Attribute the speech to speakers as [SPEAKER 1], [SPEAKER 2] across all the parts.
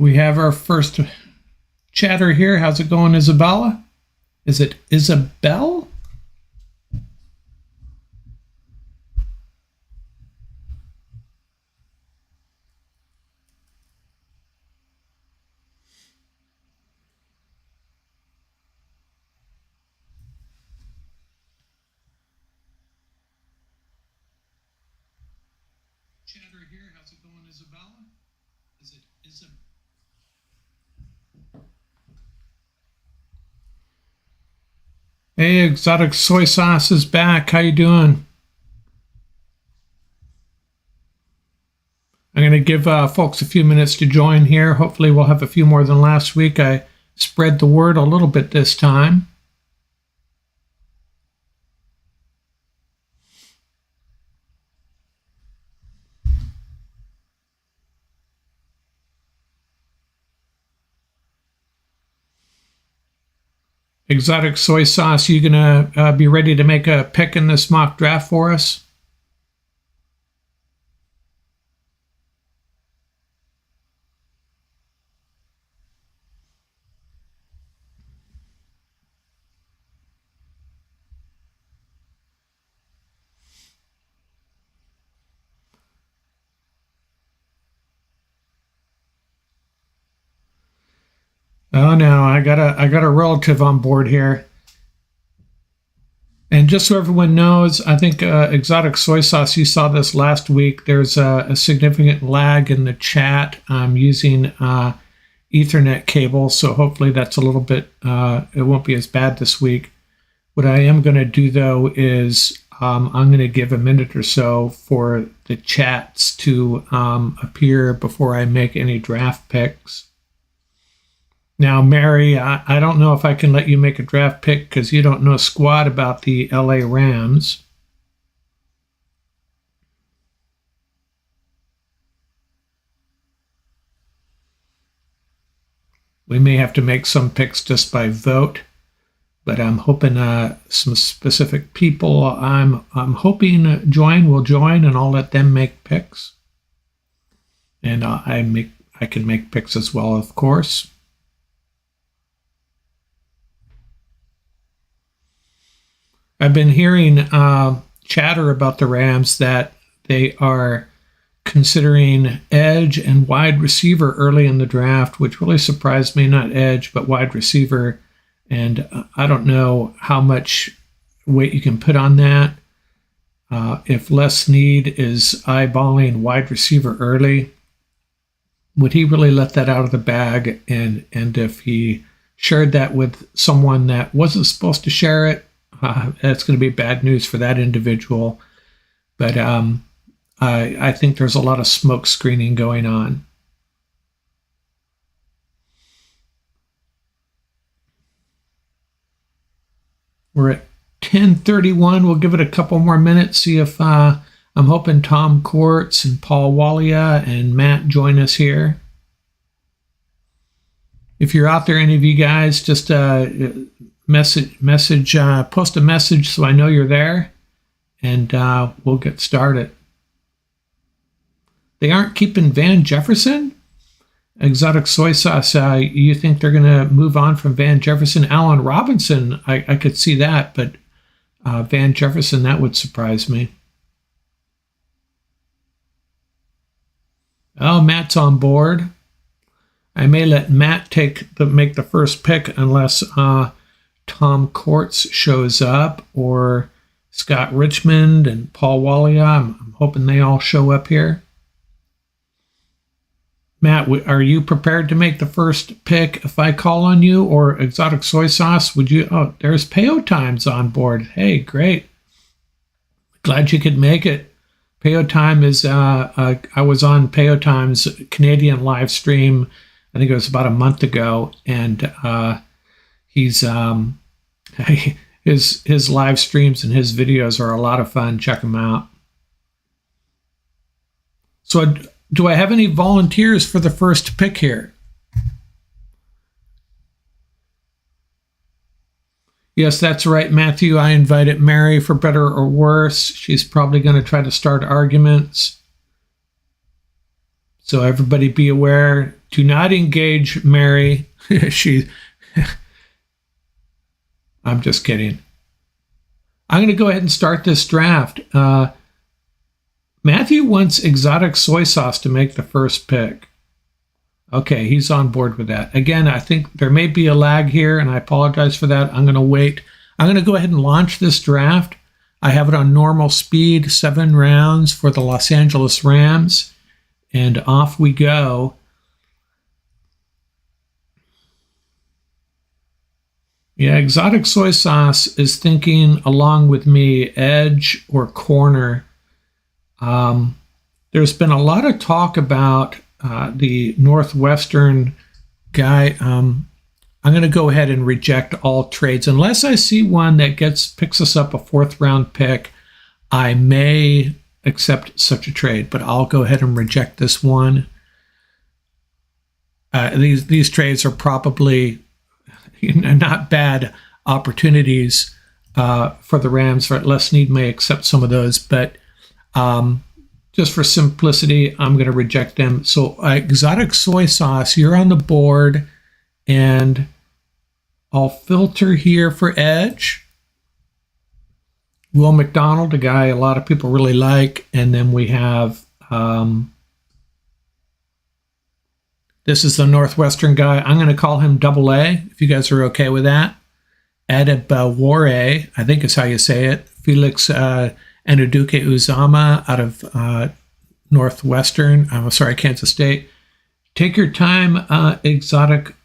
[SPEAKER 1] We have our first chatter here. How's it going, Isabella? Is it Isabel? Chatter here. How's it going, Isabella? Is it Isabel? Hey, Exotic Soy Sauce is back. How you doing? I'm going to give folks a few minutes to join here. Hopefully we'll have a few more than last week. I spread the word a little bit this time. Exotic Soy Sauce, you gonna be ready to make a pick in this mock draft for us? Oh no, I got a relative on board here. And just so everyone knows, I think Exotic Soy Sauce, you saw this last week. There's a significant lag in the chat. I'm using Ethernet cable, so hopefully that's a little bit, it won't be as bad this week. What I am going to do though is I'm going to give a minute or so for the chats to appear before I make any draft picks. Now, Mary, I don't know if I can let you make a draft pick because you don't know squat about the LA Rams. We may have to make some picks just by vote, but I'm hoping some specific people I'm hoping will join, and I'll let them make picks. And I can make picks as well, of course. I've been hearing chatter about the Rams that they are considering edge and wide receiver early in the draft, which really surprised me. Not edge, but wide receiver. And I don't know how much weight you can put on that. If Les Snead is eyeballing wide receiver early, would he really let that out of the bag? And if he shared that with someone that wasn't supposed to share it, that's going to be bad news for that individual. But I think there's a lot of smoke screening going on. We're at 10:31. We'll give it a couple more minutes, see if I'm hoping Tom Quartz and Paul Walia and Matt join us here. If you're out there, any of you guys, just post a message so I know you're there, and we'll get started. They aren't keeping Van Jefferson? Exotic Soy Sauce, you think they're going to move on from Van Jefferson? Allen Robinson, I could see that, but Van Jefferson, that would surprise me. Oh, Matt's on board. I may let Matt make the first pick unless Tom Quartz shows up, or Scott Richmond and Paul Walia. I'm hoping they all show up here. Matt, are you prepared to make the first pick if I call on you, or Exotic Soy Sauce? Would you? Oh, there's Payo Times on board. Hey, great. Glad you could make it. Payo Time is, I was on Payo Time's Canadian live stream, I think it was about a month ago, and he's his live streams and his videos are a lot of fun. Check them out. So do I have any volunteers for the first pick here? Yes, that's right, Matthew. I invited Mary for better or worse. She's probably going to try to start arguments. So everybody be aware. Do not engage Mary. I'm just kidding. I'm going to go ahead and start this draft. Matthew wants exotic soy sauce to make the first pick. Okay, he's on board with that. Again, I think there may be a lag here, and I apologize for that. I'm going to wait. I'm going to go ahead and launch this draft. I have it on normal speed, 7 rounds for the Los Angeles Rams, and off we go. Yeah, exotic soy sauce is thinking along with me, edge or corner. There's been a lot of talk about the Northwestern guy. I'm going to go ahead and reject all trades. Unless I see one that picks us up a 4th round pick, I may accept such a trade, but I'll go ahead and reject this one. These trades are probably not bad opportunities for the Rams. Les Snead may accept some of those, but just for simplicity, I'm going to reject them. So exotic soy sauce, you're on the board, and I'll filter here for edge. Will McDonald, a guy a lot of people really like, and then we have this is the Northwestern guy. I'm going to call him Double A, if you guys are okay with that. Adebawore, I think is how you say it. Felix Anudike Uzama out of Northwestern. I'm sorry, Kansas State. Take your time, exotic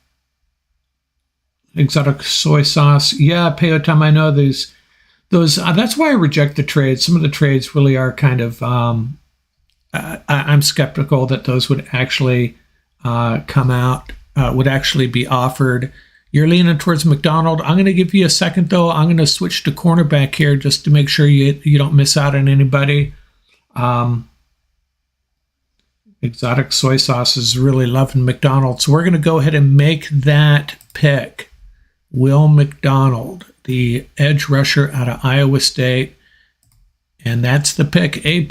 [SPEAKER 1] soy sauce. Yeah, Peyotam, I know those. That's why I reject the trades. Some of the trades really are kind of. I'm skeptical that those would actually come out. Would actually be offered. You're leaning towards McDonald. I'm going to give you a second, though. I'm going to switch to cornerback here just to make sure you don't miss out on anybody. Exotic soy sauce is really loving McDonald. So we're going to go ahead and make that pick. Will McDonald, the edge rusher out of Iowa State. And that's the pick. A+.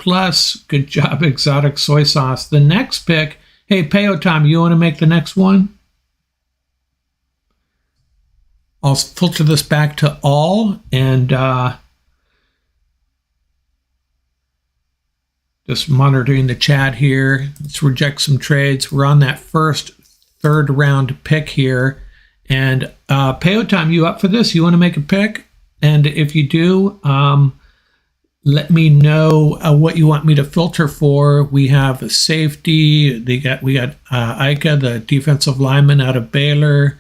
[SPEAKER 1] Good job, exotic soy sauce. The next pick. Hey, Peyotam, you want to make the next one? I'll filter this back to all and just monitoring the chat here. Let's reject some trades. We're on that first 3rd round pick here. And Peyotam, you up for this? You want to make a pick? And if you do, let me know what you want me to filter for. We have a safety. We got Ika, the defensive lineman out of Baylor.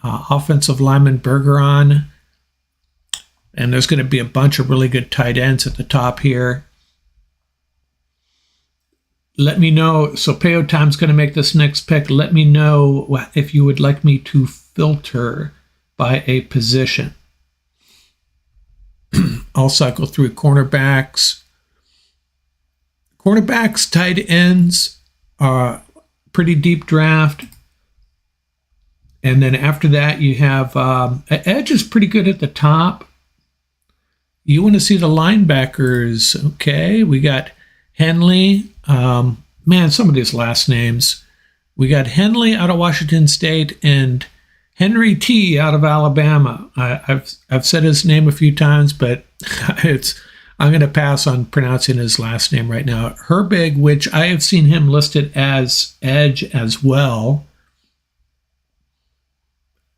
[SPEAKER 1] Offensive lineman Bergeron, and there's going to be a bunch of really good tight ends at the top here. Let me know. So Peyotam's going to make this next pick. Let me know if you would like me to filter by a position. I'll cycle through cornerbacks. Cornerbacks, tight ends, pretty deep draft. And then after that, you have edge is pretty good at the top. You want to see the linebackers. Okay, we got Henley. Man, some of these last names. We got Henley out of Washington State and Henry T out of Alabama. I've said his name a few times, but I'm going to pass on pronouncing his last name right now. Herbig, which I have seen him listed as edge as well.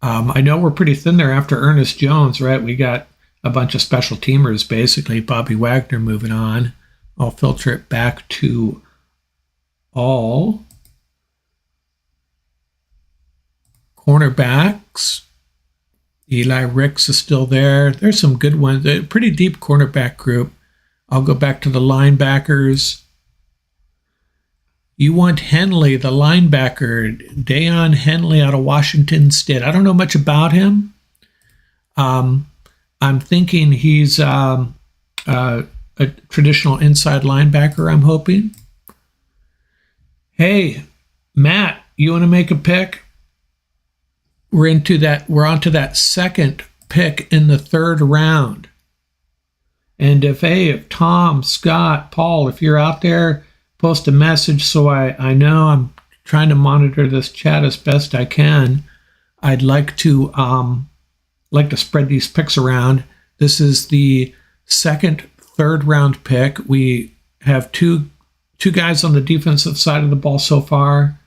[SPEAKER 1] I know we're pretty thin there after Ernest Jones, right? We got a bunch of special teamers, basically. Bobby Wagner moving on. I'll filter it back to all. Cornerbacks. Eli Ricks is still there. There's some good ones. A pretty deep cornerback group. I'll go back to the linebackers. You want Henley, the linebacker, Deion Henley out of Washington State. I don't know much about him. I'm thinking he's a traditional inside linebacker, I'm hoping. Hey, Matt, you want to make a pick? We're on to that second pick in the 3rd round. And if Tom, Scott, Paul, if you're out there, post a message so I know. I'm trying to monitor this chat as best I can. I'd like to spread these picks around. This is the second, third round pick. We have two guys on the defensive side of the ball so far.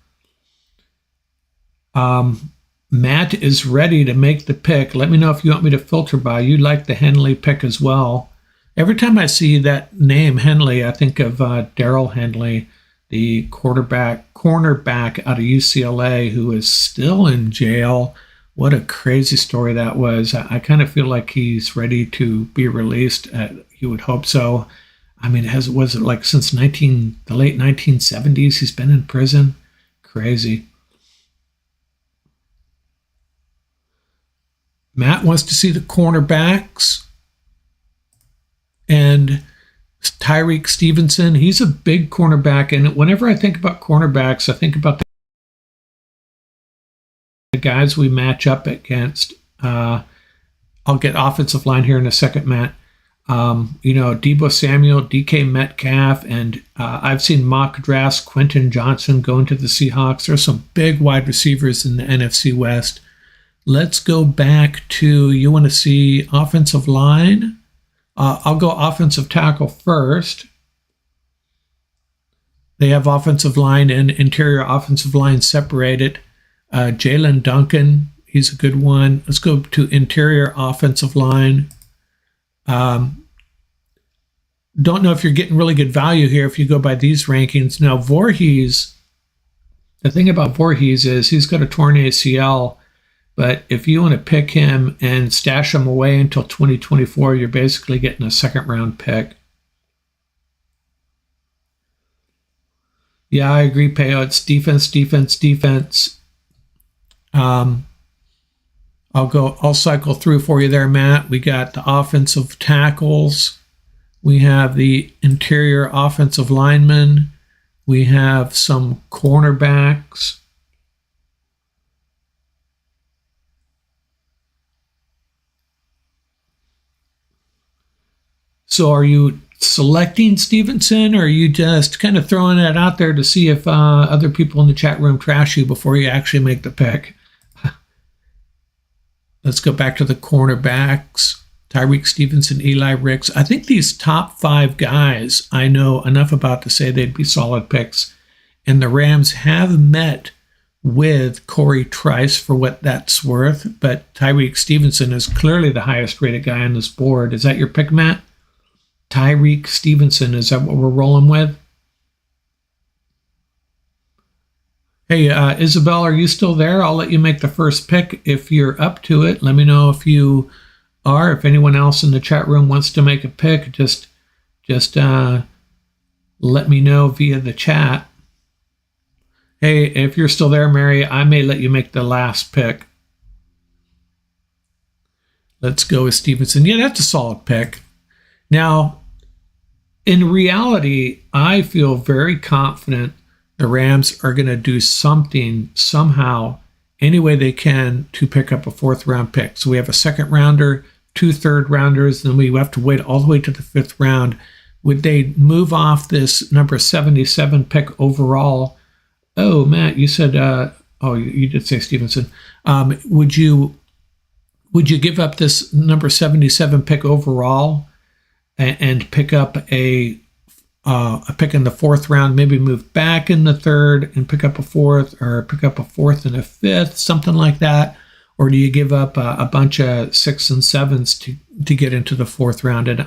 [SPEAKER 1] Matt is ready to make the pick. Let me know if you want me to filter by. You like the Henley pick as well. Every time I see that name, Henley, I think of Darrell Henley, the cornerback out of UCLA, who is still in jail. What a crazy story that was. I kind of feel like he's ready to be released. You would hope so. I mean, was it like since the late 1970s he's been in prison? Crazy. Matt wants to see the cornerbacks. And Tyrique Stevenson, he's a big cornerback. And whenever I think about cornerbacks, I think about the guys we match up against. I'll get offensive line here in a second, Matt. Deebo Samuel, DK Metcalf, and I've seen mock drafts. Quentin Johnson going to the Seahawks. There's some big wide receivers in the NFC West. Let's go back to, you want to see offensive line? I'll go offensive tackle first. They have offensive line and interior offensive line separated. Jalen Duncan, he's a good one. Let's go to interior offensive line. Don't know if you're getting really good value here if you go by these rankings. Now, Voorhees, the thing about Voorhees is he's got a torn ACL. But if you want to pick him and stash him away until 2024, you're basically getting a second-round pick. Yeah, I agree, Peo. It's defense, defense, defense. I'll cycle through for you there, Matt. We got the offensive tackles. We have the interior offensive linemen. We have some cornerbacks. So are you selecting Stevenson, or are you just kind of throwing that out there to see if other people in the chat room trash you before you actually make the pick? Let's go back to the cornerbacks. Tyrique Stevenson, Eli Ricks. I think these top 5 guys I know enough about to say they'd be solid picks. And the Rams have met with Corey Trice for what that's worth. But Tyrique Stevenson is clearly the highest rated guy on this board. Is that your pick, Matt? Tyrique Stevenson, is that what we're rolling with? Hey, Isabel, are you still there? I'll let you make the first pick if you're up to it. Let me know if you are. If anyone else in the chat room wants to make a pick, just let me know via the chat. Hey, if you're still there, Mary, I may let you make the last pick. Let's go with Stevenson. Yeah, that's a solid pick. Now, in reality, I feel very confident the Rams are going to do something, somehow, any way they can to pick up a 4th round pick. So we have a 2nd rounder, 2 third rounders, then we have to wait all the way to the 5th round. Would they move off this number 77 pick overall? Oh, Matt, you said, you did say Stevenson. Would you give up this number 77 pick overall and pick up a pick in the 4th round, maybe move back in the 3rd and pick up a 4th, or pick up a 4th and a 5th, something like that? Or do you give up a bunch of 6s and 7s to get into the 4th round? And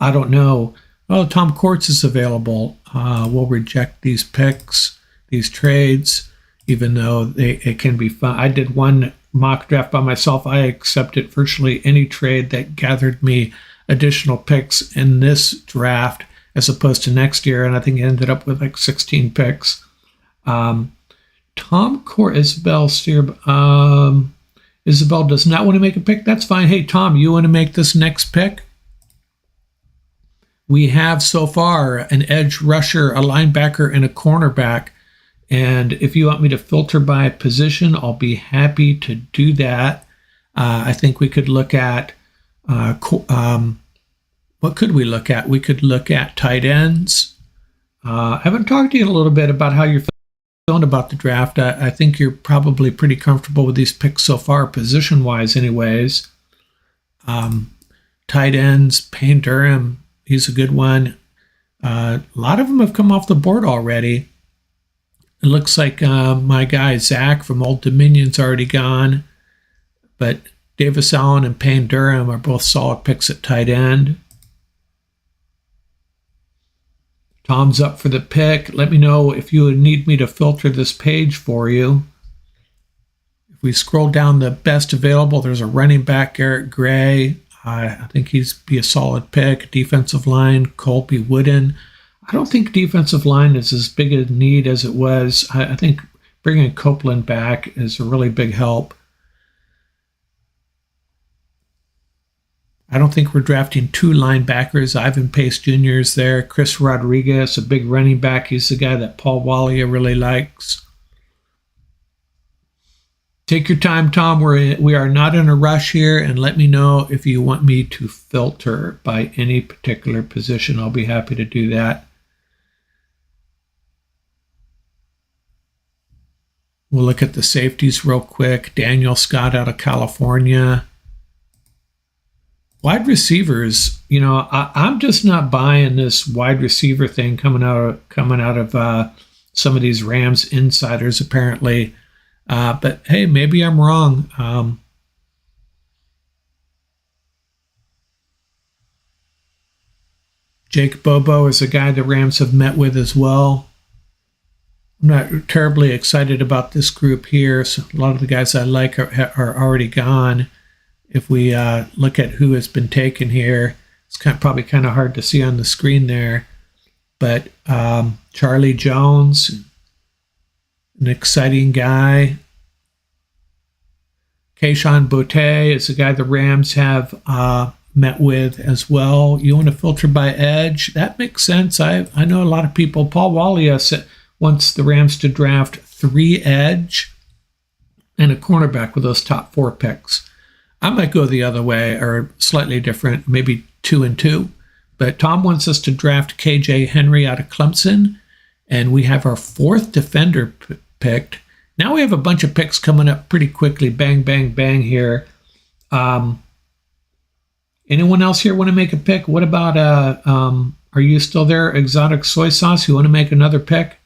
[SPEAKER 1] I don't know. Oh, Tom Courts is available. We'll reject these picks, these trades, even though it can be fun. I did one mock draft by myself. I accepted virtually any trade that gathered me additional picks in this draft as opposed to next year, and I think it ended up with like 16 picks. Tom Court, Isabel Steer. Isabel does not want to make a pick. That's fine. Hey, Tom, you want to make this next pick? We have so far an edge rusher, a linebacker, and a cornerback. And if you want me to filter by position, I'll be happy to do that. I think we could look at what could we look at? We could look at tight ends. I haven't talked to you a little bit about how you're feeling about the draft. I think you're probably pretty comfortable with these picks so far, position-wise anyways. Tight ends, Payne Durham, he's a good one. A lot of them have come off the board already. It looks like my guy Zach from Old Dominion's already gone, but Davis Allen and Payne Durham are both solid picks at tight end. Tom's up for the pick. Let me know if you need me to filter this page for you. If we scroll down the best available, there's a running back, Garrett Gray. I think he's be a solid pick. Defensive line, Colby Wooden. I don't think defensive line is as big a need as it was. I think bringing Copeland back is a really big help. I don't think we're drafting two linebackers. Ivan Pace Jr. is there. Chris Rodriguez, a big running back. He's the guy that Paul Walia really likes. Take your time, Tom. We are not in a rush here, and let me know if you want me to filter by any particular position. I'll be happy to do that. We'll look at the safeties real quick. Daniel Scott out of California. Wide receivers, I'm just not buying this wide receiver thing coming out of some of these Rams insiders apparently. But hey, maybe I'm wrong. Jake Bobo is a guy the Rams have met with as well. I'm not terribly excited about this group here. So a lot of the guys I like are already gone. If we look at who has been taken here, it's probably kind of hard to see on the screen there. But Charlie Jones, an exciting guy. Kayshon Boutte is a guy the Rams have met with as well. You want to filter by edge? That makes sense. I know a lot of people. Paul Walia wants the Rams to draft 3 edge and a cornerback with those top 4 picks. I might go the other way or slightly different, maybe 2 and 2. But Tom wants us to draft KJ Henry out of Clemson, and we have our 4th defender picked. Now we have a bunch of picks coming up pretty quickly. Bang, bang, bang here. Anyone else here want to make a pick? What about, are you still there, Exotic Soy Sauce? You want to make another pick?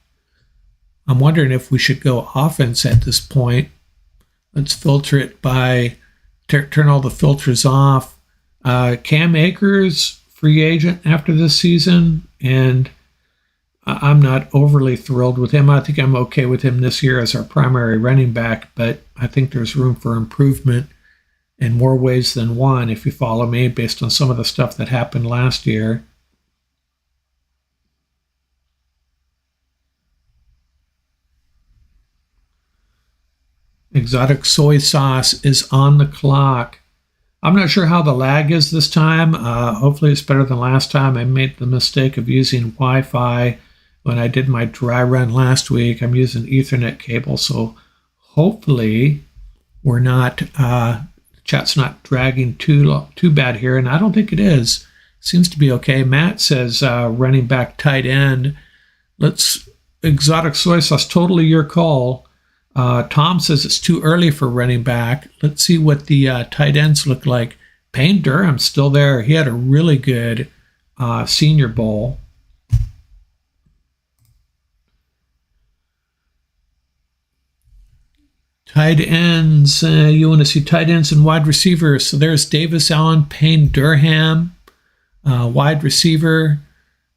[SPEAKER 1] I'm wondering if we should go offense at this point. Let's filter it by... Turn all the filters off. Cam Akers, free agent after this season, and I'm not overly thrilled with him. I think I'm okay with him this year as our primary running back, but I think there's room for improvement in more ways than one, if you follow me, based on some of the stuff that happened last year. Exotic Soy Sauce is on the clock. I'm not sure how the lag is this time. Hopefully it's better than last time. I made the mistake of using Wi-Fi when I did my dry run last week. I'm using Ethernet cable, so hopefully we're not, chat's not dragging too bad here, and I don't think it is. Seems to be okay. Matt says running back tight end. Exotic Soy Sauce, totally your call. Tom says it's too early for running back. Let's see what the tight ends look like. Payne Durham's still there. He had a really good Senior Bowl. Tight ends. You want to see tight ends and wide receivers. So there's Davis Allen, Payne Durham, wide receiver,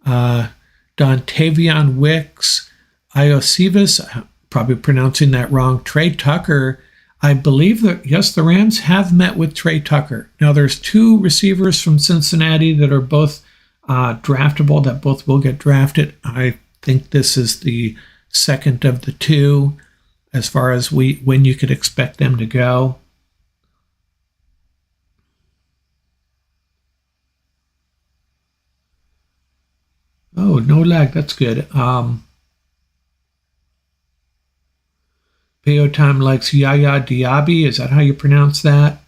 [SPEAKER 1] Dontavion Wicks, Iosivas, probably pronouncing that wrong. Trey Tucker. I believe that, yes, the Rams have met with Trey Tucker. Now, there's 2 receivers from Cincinnati that are both draftable, that both will get drafted. I think this is the second of the 2 as far as when you could expect them to go. Oh, no lag. That's good. PO Time likes Yaya Diaby. Is that how you pronounce that?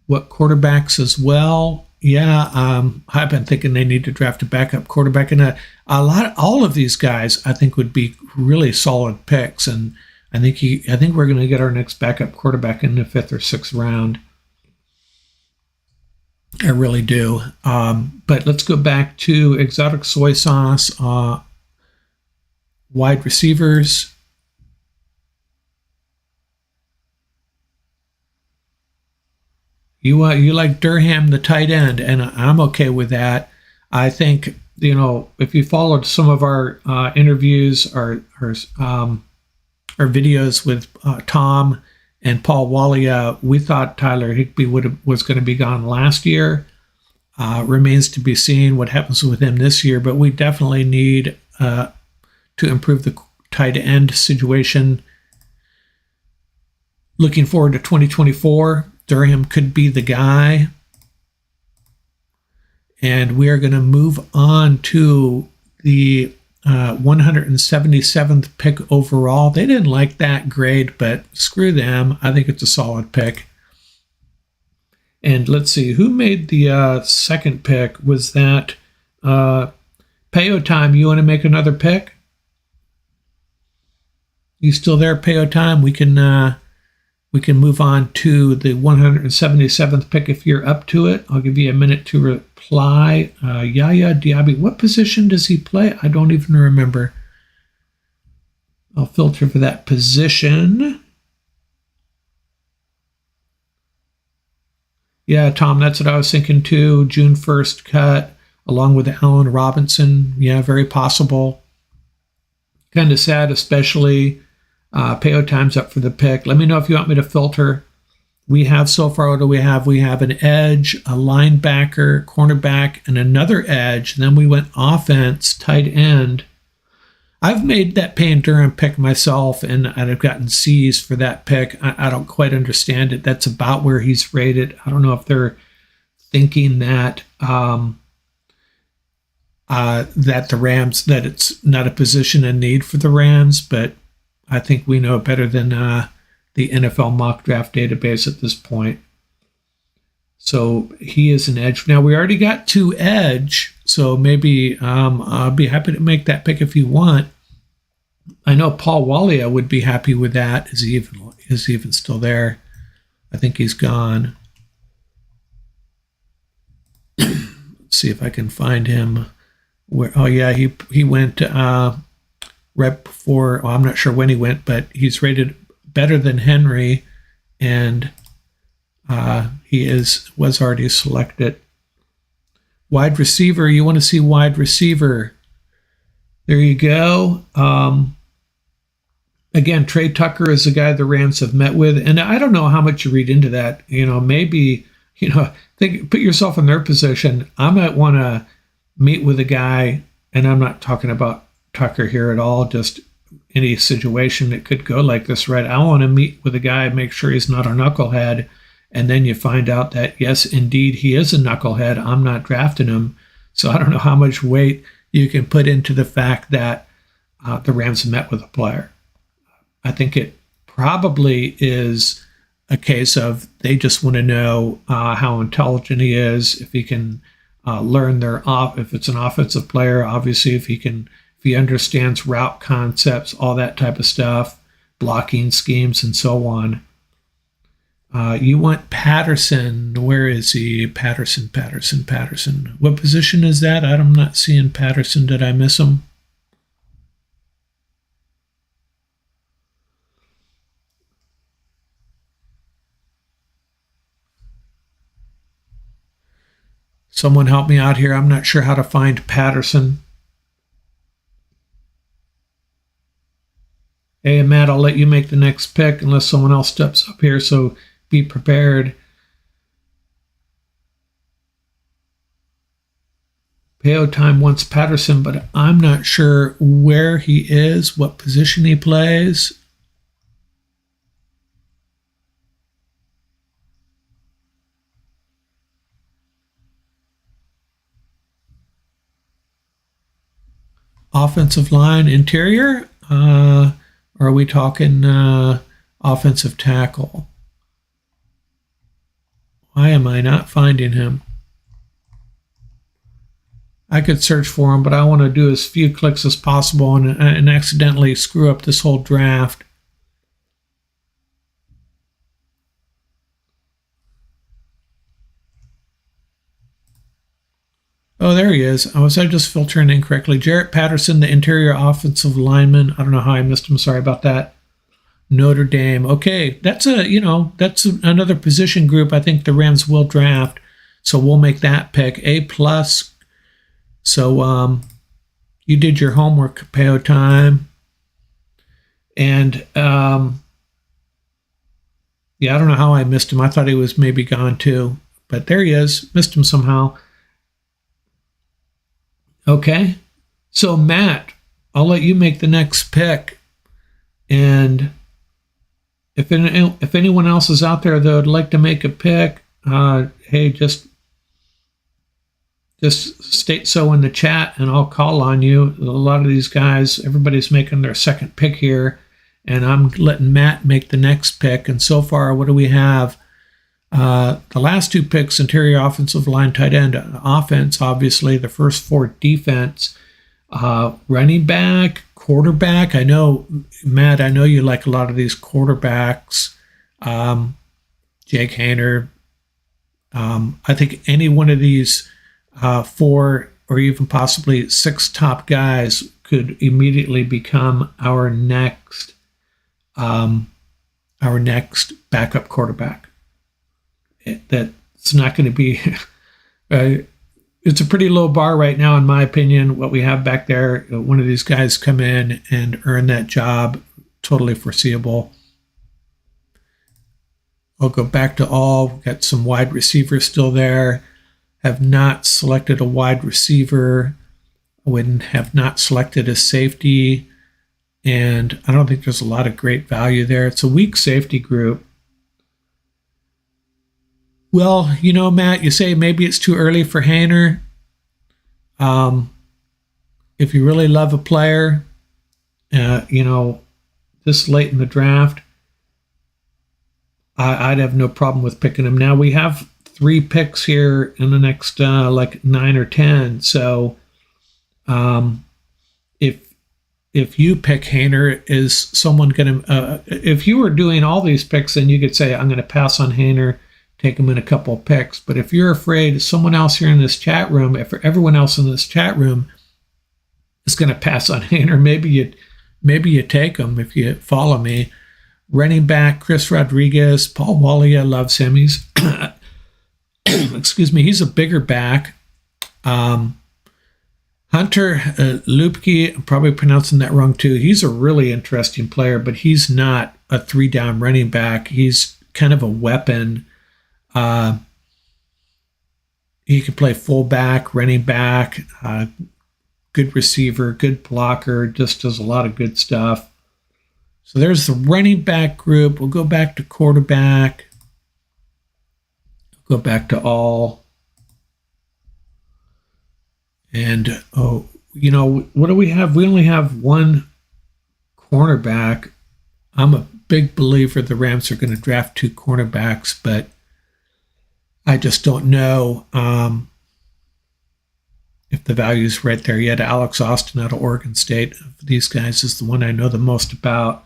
[SPEAKER 1] What quarterbacks as well? Yeah, I've been thinking they need to draft a backup quarterback, and all of these guys I think would be really solid picks, and I think we're going to get our next backup quarterback in the 5th or 6th round. I really do. But let's go back to exotic soy sauce, wide receivers. You like Durham, the tight end, and I'm okay with that. I think, if you followed some of our interviews or videos with Tom and Paul Walia, we thought Tyler Higbee was going to be gone last year. Remains to be seen what happens with him this year, but we definitely need to improve the tight end situation. Looking forward to 2024. Durham could be the guy. And we are going to move on to the 177th pick overall. They didn't like that grade, but screw them. I think it's a solid pick. And let's see, who made the second pick? Was that Payo Time? You want to make another pick? You still there, Payo Time? We can move on to the 177th pick if you're up to it. I'll give you a minute to reply. Yaya Diaby, what position does he play? I don't even remember. I'll filter for that position. Yeah, Tom, that's what I was thinking too. June 1st cut, along with Allen Robinson. Yeah, very possible. Kind of sad, especially Payo Time's up for the pick. Let me know if you want me to filter. We have so far, what do we have? We have an edge, a linebacker, cornerback, and another edge. And then we went offense, tight end. I've made that Payne Durham pick myself, and I've gotten C's for that pick. I don't quite understand it. That's about where he's rated. I don't know if they're thinking that that the Rams, that it's not a position in need for the Rams, but I think we know better than the NFL mock draft database at this point. So he is an edge. Now, we already got 2 edge, so maybe I'll be happy to make that pick if you want. I know Paul Walia would be happy with that. Is he even still there? I think he's gone. Let's see if I can find him. Oh yeah, he went right before. Well, I'm not sure when he went, but he's rated better than Henry, and he was already selected. Wide receiver. You want to see wide receiver? There you go. Again, Trey Tucker is the guy the Rams have met with, and I don't know how much you read into that. Maybe put yourself in their position. I might want to meet with a guy, and I'm not talking about Tucker here at all. Just any situation that could go like this, right? I want to meet with a guy, make sure he's not a knucklehead, and then you find out that yes, indeed, he is a knucklehead. I'm not drafting him, so I don't know how much weight you can put into the fact that the Rams met with a player. I think it probably is a case of they just want to know how intelligent he is, if he can learn if it's an offensive player, obviously if he understands route concepts, all that type of stuff, blocking schemes, and so on. You want Patterson. Where is he? Patterson. What position is that? I'm not seeing Patterson. Did I miss him? Someone help me out here. I'm not sure how to find Patterson. Hey, Matt, I'll let you make the next pick unless someone else steps up here, so be prepared. Payo Time wants Patterson, but I'm not sure where he is, what position he plays. Offensive line, interior? Or are we talking offensive tackle? Why am I not finding him? I could search for him, but I want to do as few clicks as possible and accidentally screw up this whole draft. Oh, there he is. Was I just filtering incorrectly? Jarrett Patterson, the interior offensive lineman. I don't know how I missed him. Sorry about that. Notre Dame. Okay, that's another position group I think the Rams will draft. So we'll make that pick A+. So you did your homework, Capeo time. And yeah, I don't know how I missed him. I thought he was maybe gone too. But there he is. Missed him somehow. Okay, so Matt, I'll let you make the next pick, and if anyone else is out there that would like to make a pick, hey, just state so in the chat, and I'll call on you. A lot of these guys, everybody's making their second pick here, and I'm letting Matt make the next pick. And so far, what do we have? The last two picks, interior offensive line, tight end, offense, obviously. The first four, defense, running back, quarterback. I know, Matt, I know you like a lot of these quarterbacks. Jake Haener. I think any one of these four or even possibly six top guys could immediately become our next backup quarterback. That's not going to be it's a pretty low bar right now, in my opinion, what we have back there. One of these guys come in and earn that job, totally foreseeable. I'll go back to all. We've got some wide receivers still there. Have not selected a wide receiver. I wouldn't have not selected a safety, and I don't think there's a lot of great value there. It's a weak safety group. Well, Matt, you say maybe it's too early for Haener. If you really love a player, this late in the draft, I'd have no problem with picking him. Now we have 3 picks here in the next 9 or 10. So if you pick Haener, is someone going to? If you were doing all these picks, then you could say I'm going to pass on Haener. Take them in a couple of picks. But if you're afraid someone else here in this chat room, if everyone else in this chat room is going to pass on Haener, maybe you take them if you follow me. Running back, Chris Rodriguez, Paul Walia loves him. He's, excuse me, he's a bigger back. Hunter Lupke, I'm probably pronouncing that wrong too. He's a really interesting player, but he's not a 3-down running back. He's kind of a weapon. He can play fullback, running back, good receiver, good blocker, just does a lot of good stuff. So there's the running back group. We'll go back to quarterback. Go back to all. And, what do we have? We only have one cornerback. I'm a big believer the Rams are going to draft 2 cornerbacks, but I just don't know if the value is right there yet. Alex Austin out of Oregon State, of these guys, is the one I know the most about.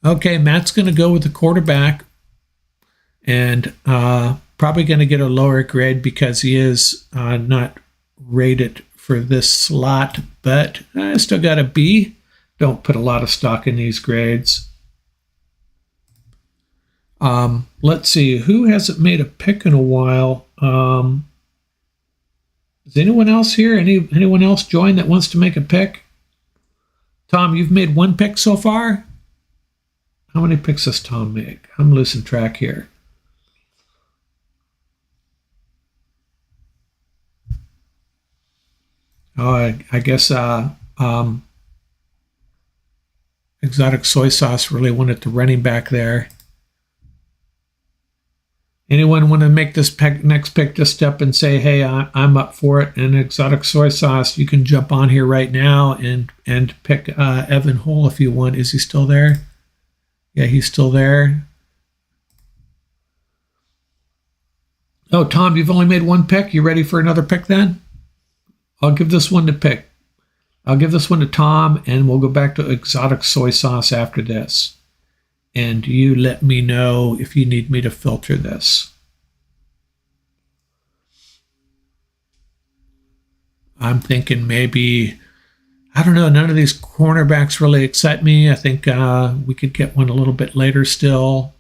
[SPEAKER 1] Okay, Matt's going to go with the quarterback, and probably going to get a lower grade because he is not rated for this slot, but I still got a B. Don't put a lot of stock in these grades. Let's see, who hasn't made a pick in a while? Is anyone else here? Anyone else join that wants to make a pick? Tom, you've made 1 pick so far? How many picks does Tom make? I'm losing track here. Oh, I guess Exotic Soy Sauce really wanted the running back there. Anyone want to make this next pick, just step and say, hey, I'm up for it. And Exotic Soy Sauce, you can jump on here right now and pick Evan Hull if you want. Is he still there? Yeah, he's still there. Oh, Tom, you've only made one pick. You ready for another pick then? I'll give this one to pick. I'll give this one to Tom, and we'll go back to exotic soy sauce after this. And you let me know if you need me to filter this. I'm thinking maybe, I don't know, none of these cornerbacks really excite me. I think we could get one a little bit later still.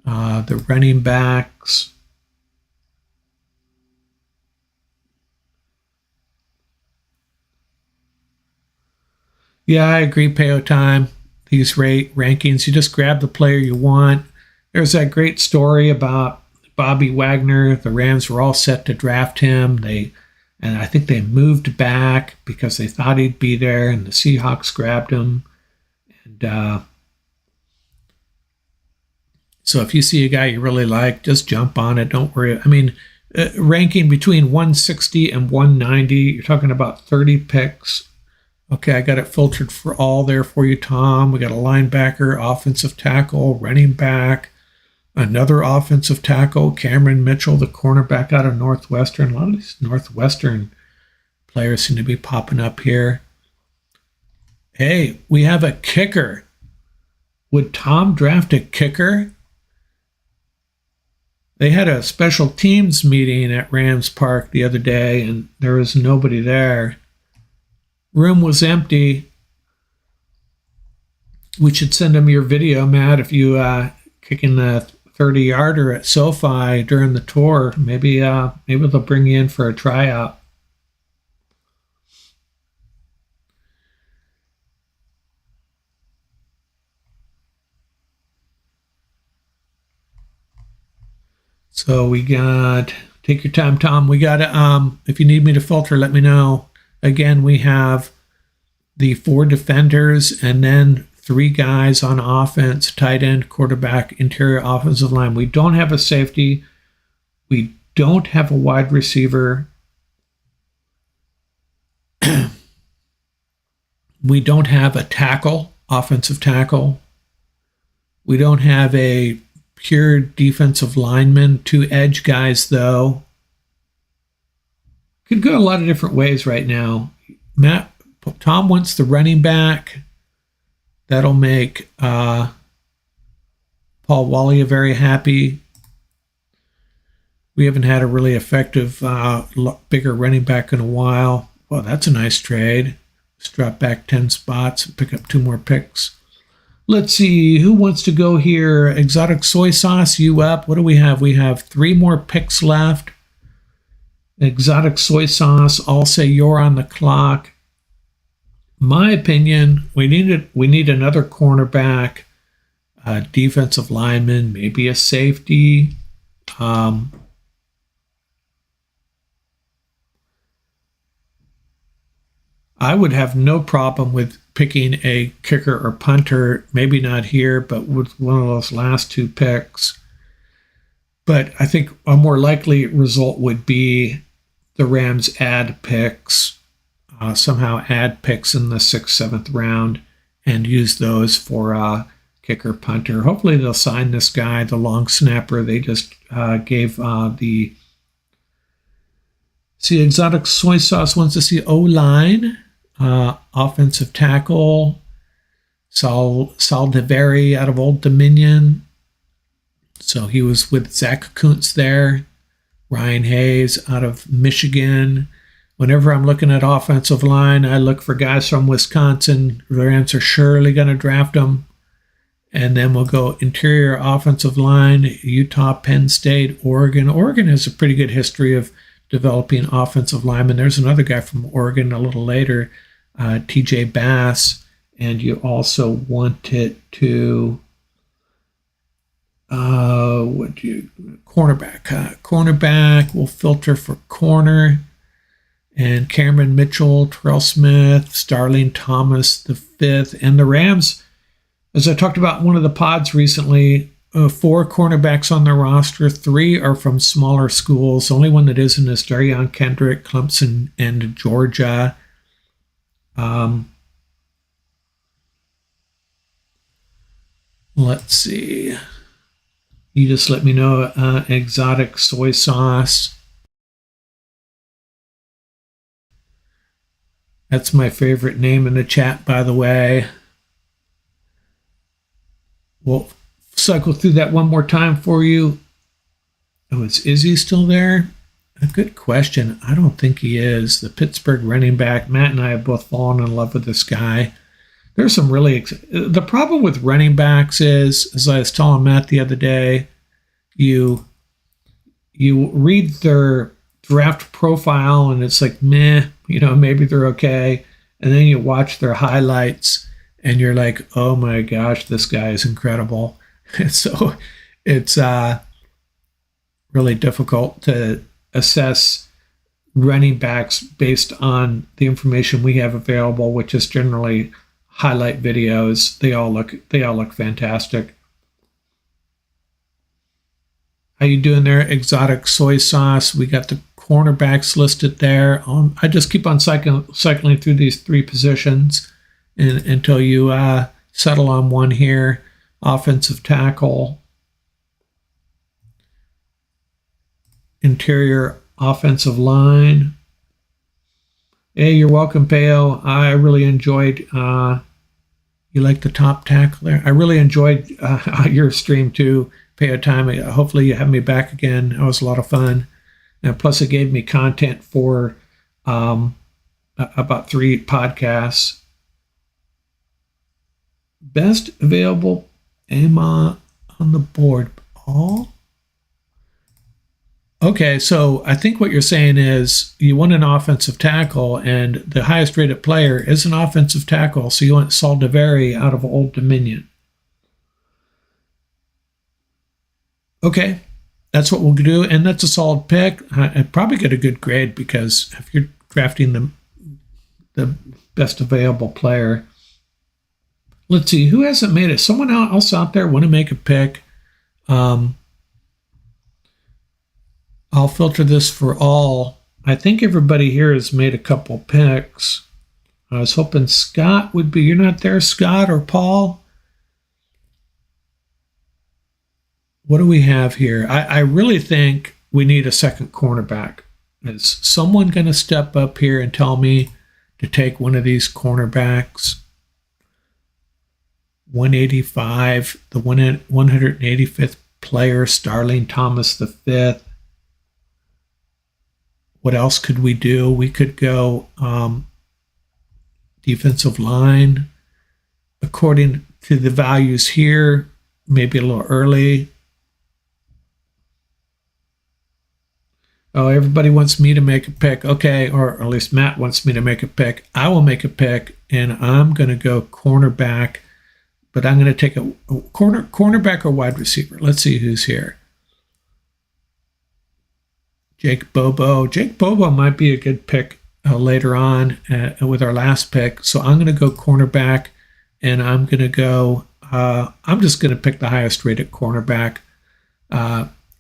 [SPEAKER 1] The running backs. Yeah, I agree, Peo Time. These rankings, you just grab the player you want. There's that great story about Bobby Wagner. The Rams were all set to draft him. And I think they moved back because they thought he'd be there, and the Seahawks grabbed him. And so if you see a guy you really like, just jump on it. Don't worry. I mean, ranking between 160 and 190, you're talking about 30 picks. Okay, I got it filtered for all there for you, Tom. We got a linebacker, offensive tackle, running back, another offensive tackle, Cameron Mitchell, the cornerback out of Northwestern. A lot of these Northwestern players seem to be popping up here. Hey, we have a kicker. Would Tom draft a kicker? They had a special teams meeting at Rams Park the other day, and there was nobody there. Room was empty. We should send them your video, Matt, if you kicking the 30-yarder at SoFi during the tour. Maybe they'll bring you in for a tryout. So we got, take your time, Tom. We got, if you need me to filter, let me know. Again, we have the 4 defenders and then 3 guys on offense, tight end, quarterback, interior offensive line. We don't have a safety. We don't have a wide receiver. We don't have a tackle, offensive tackle. We don't have a pure defensive lineman. 2 edge guys, though. Could go a lot of different ways right now. Tom wants the running back. That'll make Paul Walia very happy. We haven't had a really effective, bigger running back in a while. Well, that's a nice trade. Let's drop back 10 spots and pick up 2 more picks. Let's see, who wants to go here? Exotic soy sauce, you up? What do we have? We have 3 more picks left. Exotic soy sauce, I'll say you're on the clock. My opinion, we need another cornerback, a defensive lineman, maybe a safety. I would have no problem with picking a kicker or punter, maybe not here, but with one of those last 2 picks. But I think a more likely result would be the Rams add picks, somehow add picks in the 6th, 7th round and use those for kicker, punter. Hopefully they'll sign this guy, the long snapper. They just gave Exotic Soy Sauce wants to see O-line, offensive tackle, Sal DeVeri out of Old Dominion. So he was with Zach Kuntz there. Ryan Hayes out of Michigan. Whenever I'm looking at offensive line, I look for guys from Wisconsin. The Rams are surely going to draft them. And then we'll go interior offensive line, Utah, Penn State, Oregon. Oregon has a pretty good history of developing offensive linemen. There's another guy from Oregon a little later, TJ Bass. And you also want it to, cornerback. Cornerback, we'll filter for corner. And Cameron Mitchell, Terrell Smith, Starling Thomas the 5th. And the Rams, as I talked about in one of the pods recently, 4 cornerbacks on their roster. 3 are from smaller schools. The only one that isn't is Darion Kendrick, Clemson, and Georgia. Let's see. You just let me know. Exotic soy sauce. That's my favorite name in the chat, by the way. We'll cycle through that one more time for you. Oh, is Izzy still there? A good question. I don't think he is. The Pittsburgh running back. Matt and I have both fallen in love with this guy. There's some really... The problem with running backs is, as I was telling Matt the other day, you read their draft profile and it's like, meh, maybe they're okay. And then you watch their highlights and you're like, oh my gosh, this guy is incredible. And so it's really difficult to assess running backs based on the information we have available, which is generally highlight videos. They all look fantastic. How you doing there? Exotic soy sauce. We got the cornerbacks listed there. I just keep on cycling through these three positions until you settle on one here. Offensive tackle, interior offensive line. Hey, you're welcome, Peo. I really enjoyed, you like the top tackle there? I really enjoyed your stream too, Peo Time. Hopefully you have me back again. That was a lot of fun. And plus it gave me content for about 3 podcasts. Best available Emma on the board. All? Okay, so I think what you're saying is you want an offensive tackle, and the highest rated player is an offensive tackle, so you want Saul DeVary out of Old Dominion. Okay, that's what we'll do, and that's a solid pick. I'd probably get a good grade because if you're drafting the best available player. Let's see, who hasn't made it? Someone else out there want to make a pick? I'll filter this for all. I think everybody here has made a couple picks. I was hoping Scott would be. You're not there, Scott or Paul? What do we have here? I really think we need a second cornerback. Is someone going to step up here and tell me to take one of these cornerbacks? 185, the 185th player, Starling Thomas V. What else could we do? We could go defensive line. According to the values here, maybe a little early. Oh, everybody wants me to make a pick. Okay, or at least Matt wants me to make a pick. I will make a pick, and I'm going to go cornerback. But I'm going to take a cornerback or wide receiver. Let's see who's here. Jake Bobo. Jake Bobo might be a good pick later on with our last pick. So I'm going to go cornerback, and I'm going to go, I'm just going to pick the highest rated cornerback.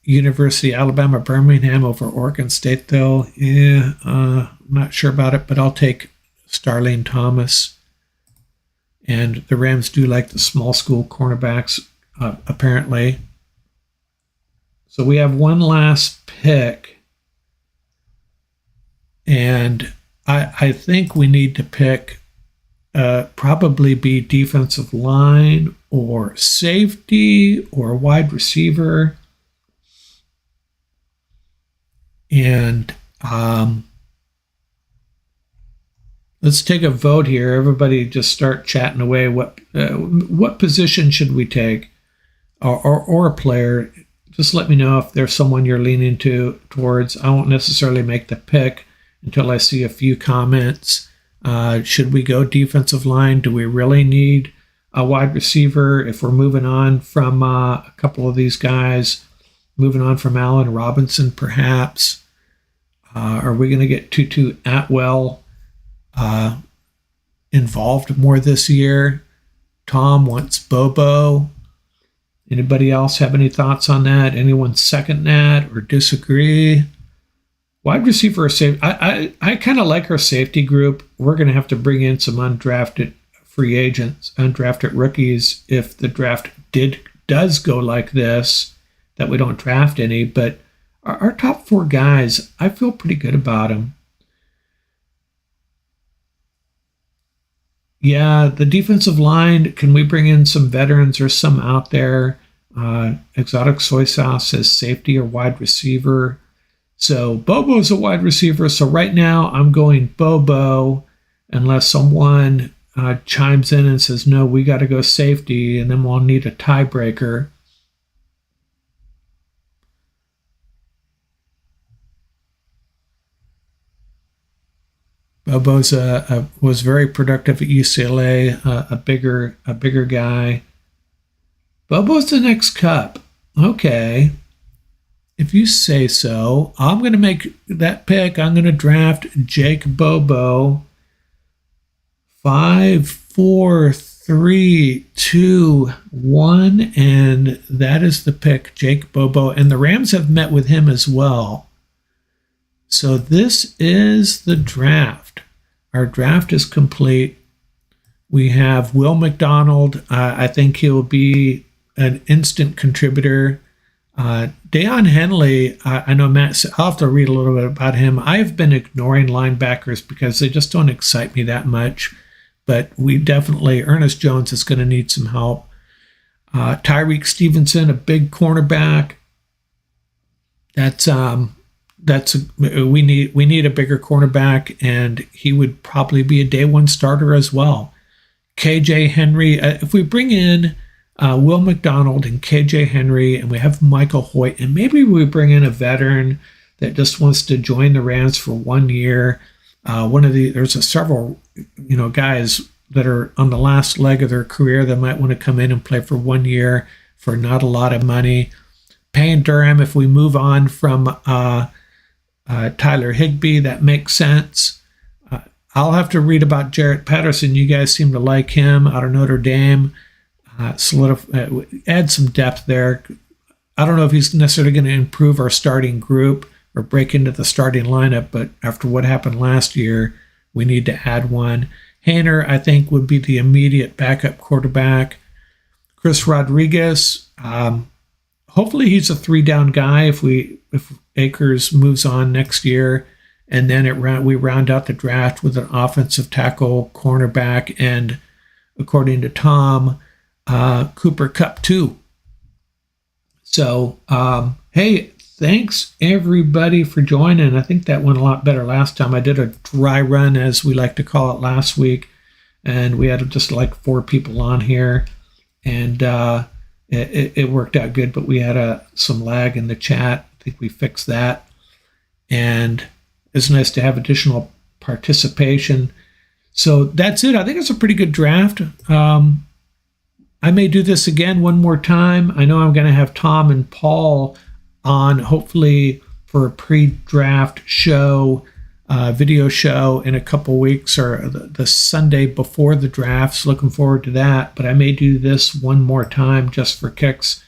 [SPEAKER 1] University of Alabama, Birmingham over Oregon State, though. Yeah, I'm not sure about it, but I'll take Starling Thomas. And the Rams do like the small school cornerbacks, apparently. So we have one last pick. And I think we need to pick probably be defensive line or safety or wide receiver. And let's take a vote here. Everybody just start chatting away. What position should we take, or a player? Just let me know if there's someone you're leaning towards. I won't necessarily make the pick until I see a few comments. Should we go defensive line? Do we really need a wide receiver? If we're moving on from a couple of these guys, moving on from Allen Robinson, perhaps. Are we going to get Tutu Atwell involved more this year? Tom wants Bobo. Anybody else have any thoughts on that? Anyone second that or disagree? Wide receiver or safety. I kind of like our safety group. We're going to have to bring in some undrafted free agents, undrafted rookies if the draft does go like this, that we don't draft any, but our top 4 guys, I feel pretty good about them. Yeah, the defensive line, can we bring in some veterans? There's some out there. Exotic Soy Sauce says safety or wide receiver. So Bobo's a wide receiver. So right now I'm going Bobo unless someone chimes in and says, no, we got to go safety, and then we'll need a tiebreaker. Bobo's was very productive at UCLA, a bigger guy. Bobo's the next Cup. Okay. If you say so, I'm going to make that pick. I'm going to draft Jake Bobo. 5, 4, 3, 2, 1, and that is the pick, Jake Bobo. And the Rams have met with him as well. So this is the draft. Our draft is complete. We have Will McDonald. I think he'll be an instant contributor. Deion Henley, I know Matt, I'll have to read a little bit about him. I've been ignoring linebackers because they just don't excite me that much. But we definitely, Ernest Jones is going to need some help. Tyreek Stevenson, a big cornerback. We need a bigger cornerback, and he would probably be a day 1 starter as well. KJ Henry, if we bring in Will McDonald and KJ Henry, and we have Michael Hoyt, and maybe we bring in a veteran that just wants to join the Rams for 1 year. There's several, guys that are on the last leg of their career that might want to come in and play for 1 year for not a lot of money. Payne Durham, if we move on from Tyler Higbee, that makes sense. I'll have to read about Jarrett Patterson. You guys seem to like him out of Notre Dame. Add some depth there. I don't know if he's necessarily going to improve our starting group or break into the starting lineup, but after what happened last year, we need to add one. Haener, I think, would be the immediate backup quarterback. Chris Rodriguez, hopefully he's a 3-down guy if Akers moves on next year, and then we round out the draft with an offensive tackle, cornerback, and according to Tom, Cooper Kupp 2. So, hey, thanks everybody for joining. I think that went a lot better last time. I did a dry run, as we like to call it, last week, and we had just like 4 people on here, and it worked out good, but we had some lag in the chat. I think we fixed that, and it's nice to have additional participation. So that's it. I think it's a pretty good draft. I may do this again one more time. I know I'm going to have Tom and Paul on, hopefully for a pre-draft show, video show in a couple weeks, or the Sunday before the drafts. Looking forward to that. But I may do this one more time just for kicks.